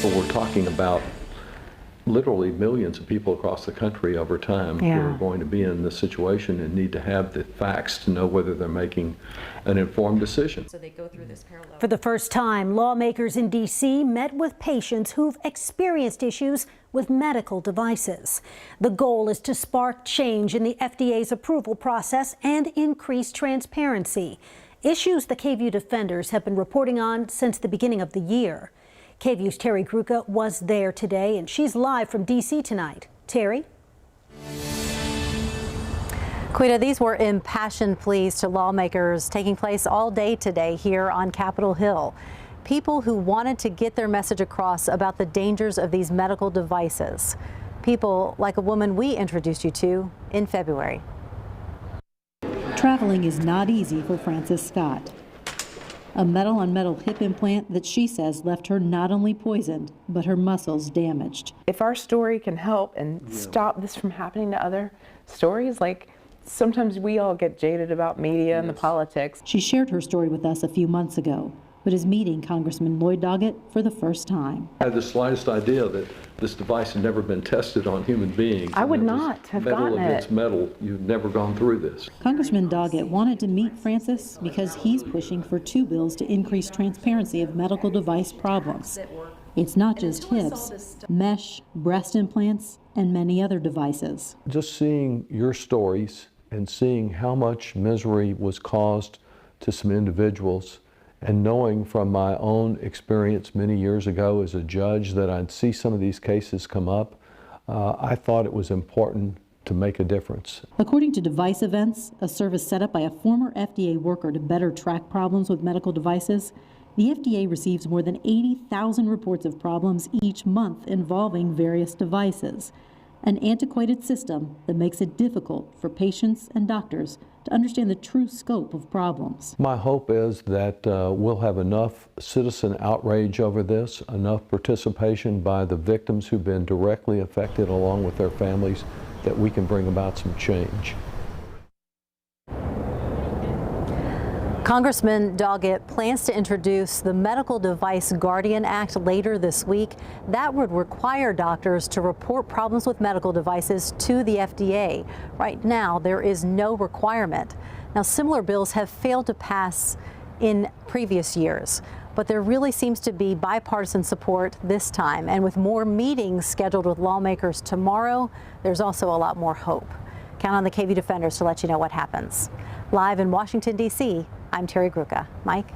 But we're talking about literally millions of people across the country over time who are going to be in this situation and need to have the facts to know whether they're making an informed decision. So they go through this parallel. For the first time, lawmakers in D.C. met with patients who've experienced issues with medical devices. The goal is to spark change in the FDA's approval process and increase transparency, issues the KVUE defenders have been reporting on since the beginning of the year. KVUE's Terry Gruca was there today, and she's live from D.C. tonight. Terry? Quita, these were impassioned pleas to lawmakers taking place all day today here on Capitol Hill. People who wanted to get their message across about the dangers of these medical devices. People like a woman we introduced you to in February. Traveling is not easy for Frances Scott. A metal-on-metal hip implant that she says left her not only poisoned, but her muscles damaged. If our story can help and stop this from happening to other stories, like sometimes we all get jaded about media and the politics. She shared her story with us a few months ago, but is meeting Congressman Lloyd Doggett for the first time. I had the slightest idea that this device had never been tested on human beings. I would not have gotten metal against metal. You've never gone through this. Congressman Doggett wanted to meet Frances because he's pushing for 2 bills to increase transparency of medical device problems. It's not just hips, mesh, breast implants, and many other devices. Just seeing your stories and seeing how much misery was caused to some individuals, and knowing from my own experience many years ago as a judge that I'd see some of these cases come up, I thought it was important to make a difference. According to Device Events, a service set up by a former FDA worker to better track problems with medical devices, the FDA receives more than 80,000 reports of problems each month involving various devices, an antiquated system that makes it difficult for patients and doctors to understand the true scope of problems. My hope is that we'll have enough citizen outrage over this, enough participation by the victims who've been directly affected along with their families, that we can bring about some change. Congressman Doggett plans to introduce the Medical Device Guardian Act later this week. That would require doctors to report problems with medical devices to the FDA. Right now, there is no requirement. Now, similar bills have failed to pass in previous years, but there really seems to be bipartisan support this time. And with more meetings scheduled with lawmakers tomorrow, there's also a lot more hope. Count on the KVUE defenders to let you know what happens. Live in Washington, D.C., I'm Terry Gruca. Mike?